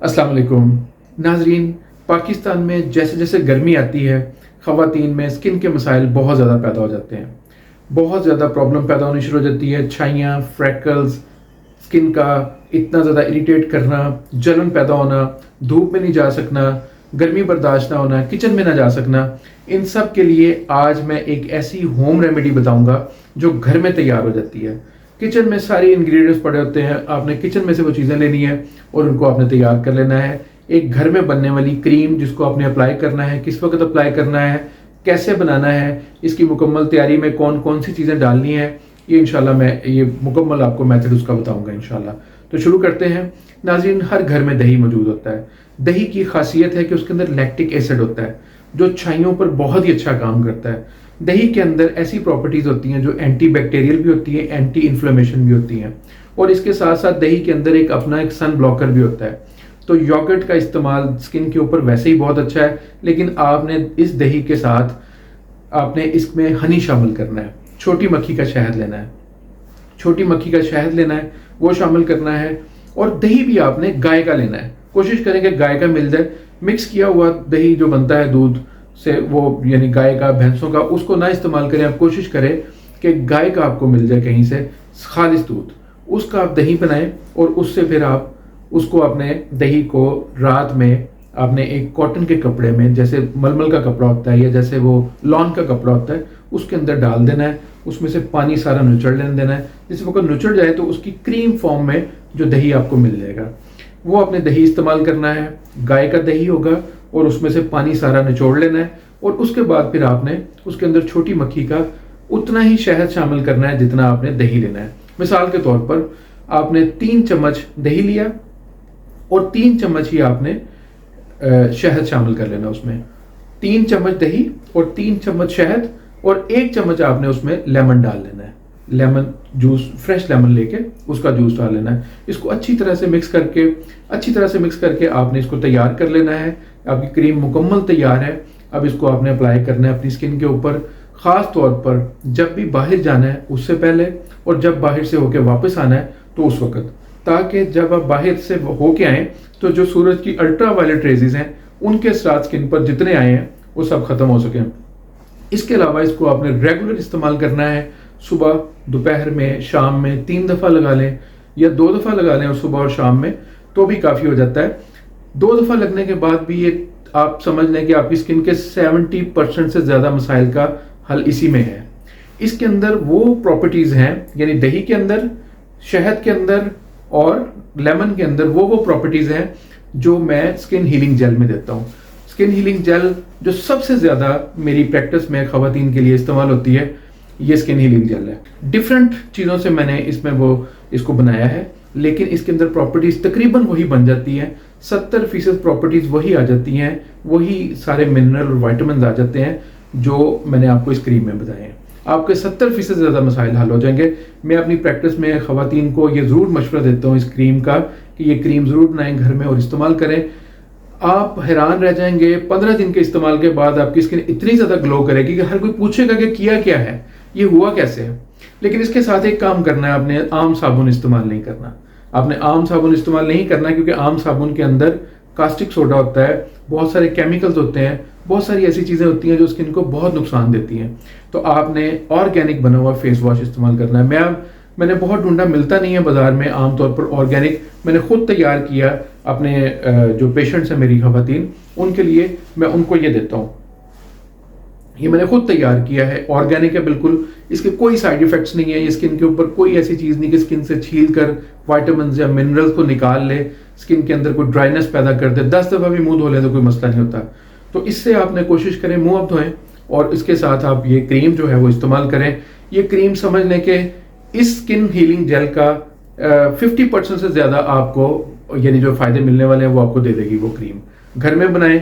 अस्सलाम वालेकुम नाजरीन। पाकिस्तान में जैसे जैसे गर्मी आती है, ख़वातीन में स्किन के मसाइल बहुत ज़्यादा पैदा हो जाते हैं। बहुत ज़्यादा प्रॉब्लम पैदा होनी शुरू हो जाती है। छाइयाँ, फ्रैकल्स, स्किन का इतना ज़्यादा इरिटेट करना, जलन पैदा होना, धूप में नहीं जा सकना, गर्मी बर्दाश्त ना होना, किचन में ना जा सकना। इन सब के लिए आज मैं एक ऐसी होम रेमेडी बताऊंगा जो घर में तैयार हो जाती है। किचन में सारी इंग्रेडिएंट्स पड़े होते हैं, आपने किचन में से वो चीज़ें लेनी है और उनको आपने तैयार कर लेना है। एक घर में बनने वाली क्रीम जिसको आपने अप्लाई करना है, किस वक्त अप्लाई करना है, कैसे बनाना है, इसकी मुकम्मल तैयारी में कौन कौन सी चीज़ें डालनी है, ये इंशाल्लाह मैं ये मुकम्मल आपको मेथड उसका बताऊंगा इंशाल्लाह। तो शुरू करते हैं। नाज़रीन, हर घर में दही मौजूद होता है। दही की खासियत है कि उसके अंदर लैक्टिक एसिड होता है जो छाइयों पर बहुत ही अच्छा काम करता है। दही के अंदर ऐसी प्रॉपर्टीज होती हैं जो एंटी बैक्टीरियल भी होती है, एंटी इन्फ्लेमेशन भी होती हैं, और इसके साथ साथ दही के अंदर एक अपना एक सन ब्लॉकर भी होता है। तो योगर्ट का इस्तेमाल स्किन के ऊपर वैसे ही बहुत अच्छा है, लेकिन आपने इस दही के साथ आपने इसमें हनी शामिल करना है। छोटी मक्खी का शहद लेना है, छोटी मक्खी का शहद लेना है, वो शामिल करना है। और दही भी आपने गाय का लेना है। कोशिश करें कि गाय का मिल जाए। मिक्स किया हुआ दही जो बनता है दूध से, वो यानी गाय का, भैंसों का, उसको ना इस्तेमाल करें। आप कोशिश करें कि गाय का आपको मिल जाए कहीं से खालिस दूध, उसका आप दही बनाएं और उससे फिर आप उसको अपने दही को रात में आपने एक कॉटन के कपड़े में, जैसे मलमल का कपड़ा होता है या जैसे वो लॉन का कपड़ा होता है, उसके अंदर डाल देना है। उसमें से पानी सारा निचड़ लेने देना है। जिस वक्त निचड़ जाए तो उसकी क्रीम फॉर्म में जो दही आपको मिल जाएगा, वो आपने दही इस्तेमाल करना है। गाय का दही होगा और उसमें से पानी सारा निचोड़ लेना है। और उसके बाद फिर आपने उसके अंदर छोटी मक्खी का उतना ही शहद शामिल करना है जितना आपने दही लेना है। मिसाल के तौर पर आपने 3 चम्मच दही लिया और 3 चम्मच ही आपने शहद शामिल कर लेना उसमें। 3 चम्मच दही और 3 चम्मच शहद और 1 चम्मच आपने उसमें लेमन डाल लेना है। लेमन जूस, फ्रेश लेमन लेके उसका जूस डाल लेना है। इसको अच्छी तरह से मिक्स करके आपने इसको तैयार कर लेना है। आपकी क्रीम मुकम्मल तैयार है। अब इसको आपने अप्लाई करना है अपनी स्किन के ऊपर। ख़ास तौर पर जब भी बाहर जाना है उससे पहले, और जब बाहर से होके वापस आना है तो उस वक्त, ताकि जब आप बाहर से होके आएँ तो जो सूरज की अल्ट्रा वायलेट रेजेस हैं उनके साथ स्किन पर जितने आए हैं वो सब खत्म हो सकें। इसके अलावा इसको आपने रेगुलर इस्तेमाल करना है। सुबह, दोपहर में, शाम में 3 दफ़ा लगा लें या 2 दफ़ा लगा लें, और सुबह और शाम में, तो भी काफ़ी हो जाता है। 2 दफ़ा लगने के बाद भी ये आप समझ लें कि आपकी स्किन के 70% से ज़्यादा मसाइल का हल इसी में है। इसके अंदर वो प्रॉपर्टीज़ हैं, यानी दही के अंदर, शहद के अंदर और लेमन के अंदर वो प्रॉपर्टीज़ हैं जो मैं स्किन हीलिंग जेल में देता हूँ। स्किन हीलिंग जेल जो सबसे ज़्यादा मेरी प्रैक्टिस में ख़वातीन के लिए इस्तेमाल होती है, ये स्किन हीलिंग जेल है। डिफरेंट चीज़ों से मैंने इसमें इसको बनाया है, लेकिन इसके अंदर प्रॉपर्टीज़ तकरीबन वही बन जाती हैं। 70% प्रॉपर्टीज़ वही आ जाती हैं, वही सारे मिनरल और वाइटामिन आ जाते हैं जो मैंने आपको इस क्रीम में बताए हैं। आपके 70% से ज़्यादा मसाइल हल हो जाएंगे। मैं अपनी प्रैक्टिस में ख़वातीन को ये ज़रूर मशवरा देता हूँ इस क्रीम का कि ये क्रीम ज़रूर बनाएं घर में और इस्तेमाल करें। आप हैरान रह जाएंगे, 15 दिन के इस्तेमाल के बाद आपकी स्किन इतनी ज़्यादा ग्लो करेगी कि हर कोई पूछेगा कि किया क्या है, ये हुआ कैसे है। लेकिन इसके साथ एक काम करना है, आपने आम साबुन इस्तेमाल नहीं करना। आपने आम साबुन इस्तेमाल नहीं करना क्योंकि आम साबुन के अंदर कास्टिक सोडा होता है, बहुत सारे केमिकल्स होते हैं, बहुत सारी ऐसी चीज़ें होती हैं जो स्किन को बहुत नुकसान देती हैं। तो आपने ऑर्गेनिक बना हुआ फेस वॉश इस्तेमाल करना है। मैंने बहुत ढूंढा, मिलता नहीं है बाजार में आमतौर पर ऑर्गेनिक। मैंने खुद तैयार किया अपने जो पेशेंट्स हैं मेरी ख़वातीन, उनके लिए मैं उनको ये देता हूँ। ये मैंने खुद तैयार किया है, ऑर्गेनिक है बिल्कुल। इसके कोई साइड इफेक्ट्स नहीं है। ये स्किन के ऊपर कोई ऐसी चीज़ नहीं कि स्किन से छील कर वाइटामिन या मिनरल्स को निकाल ले, स्किन के अंदर कोई ड्राइनेस पैदा कर दे। 10 दफ़ा भी मुंह धो ले तो कोई मसला नहीं होता। तो इससे आपने कोशिश करें मुंह आप धोएं और इसके साथ आप ये क्रीम जो है वो इस्तेमाल करें। ये क्रीम समझ लें कि इस स्किन हीलिंग जेल का 50% से ज़्यादा आपको यानी जो फ़ायदे मिलने वाले हैं वो आपको दे देगी वो क्रीम। घर में बनाएं।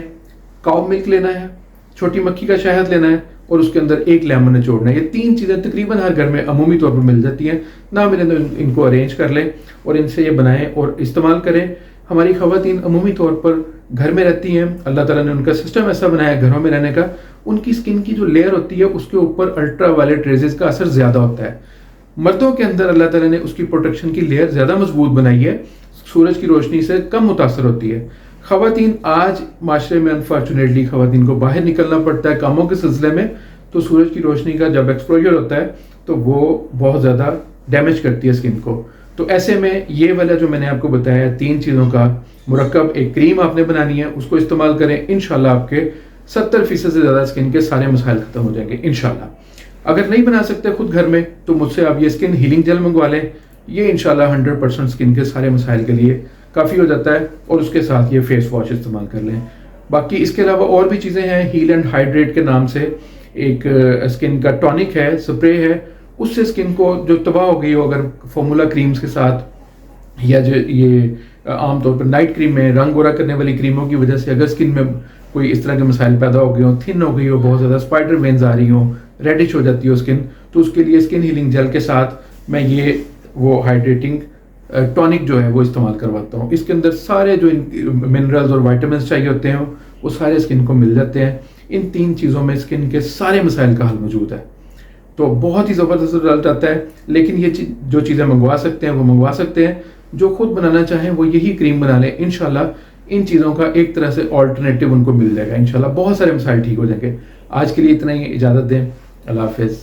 काउ मिल्क लेना है, छोटी मक्खी का शहद लेना है और उसके अंदर 1 लेमन निचोड़ना है। ये 3 चीज़ें तकरीबन हर घर में अमूमी तौर पर मिल जाती हैं। ना मिले तो इनको अरेंज कर लें और इनसे ये बनाएं और इस्तेमाल करें। हमारी ख़वातीन अमूमी तौर पर घर में रहती हैं, अल्लाह ताला ने उनका सिस्टम ऐसा बनाया है घरों में रहने का। उनकी स्किन की जो लेयर होती है उसके ऊपर अल्ट्रा वायलेट रेजेस का असर ज़्यादा होता है। मर्दों के अंदर अल्लाह ताला ने उसकी प्रोटेक्शन की लेयर ज़्यादा मजबूत बनाई है। सूरज की रोशनी से कम मुतासर होती है। ख़वातीन आज माशरे में अनफॉर्चुनेटली ख़वातीन को बाहर निकलना पड़ता है कामों के सिलसिले में, तो सूरज की रोशनी का जब एक्सपोजर होता है तो वो बहुत ज़्यादा डैमेज करती है स्किन को। तो ऐसे में ये वाला जो मैंने आपको बताया 3 चीज़ों का मुरक्कब, एक क्रीम आपने बनानी है, उसको इस्तेमाल करें, इंशाल्लाह आपके 70% से ज़्यादा स्किन के सारे मसाइल ख़त्म हो जाएंगे इंशाल्लाह। अगर नहीं बना सकते खुद घर में तो मुझसे आप ये स्किन हीलिंग जेल मंगवा लें, ये इंशाल्लाह 100% स्किन के सारे मसाइल के लिए काफ़ी हो जाता है, और उसके साथ ये फेस वॉश इस्तेमाल कर लें। बाकी इसके अलावा और भी चीज़ें हैं, हील एंड हाइड्रेट के नाम से एक स्किन का टॉनिक है, स्प्रे है, उससे स्किन को जो तबाह हो गई हो अगर फॉर्मूला क्रीम्स के साथ या जो ये आमतौर पर नाइट क्रीम में रंग गोरा करने वाली क्रीमों की वजह से अगर स्किन में कोई इस तरह के मसाइल पैदा हो गए हो, थिन हो गई हो, बहुत ज़्यादा स्पाइडर वेन्स आ रही हो, रेडिश हो जाती हो स्किन, तो उसके लिए स्किन हीलिंग जेल के साथ मैं ये वो हाइड्रेटिंग टॉनिक जो है वो इस्तेमाल करवाता हूँ। इसके अंदर सारे जो मिनरल्स और वाइटामिन चाहिए होते हैं वो सारे स्किन को मिल जाते हैं। इन 3 चीज़ों में स्किन के सारे मसाइल का हल मौजूद है, तो बहुत ही ज़बरदस्त रिजल्ट आता है। लेकिन ये जो चीज़ें मंगवा सकते हैं वो मंगवा सकते हैं, जो खुद बनाना चाहें वो यही क्रीम बना लें। इंशाल्लाह इन चीज़ों का एक तरह से ऑल्टरनेटिव उनको मिल जाएगा, इंशाल्लाह बहुत सारे मसाइल ठीक हो जाएंगे। आज के लिए इतना ही, इजाज़त दें, अल्लाह हाफिज़।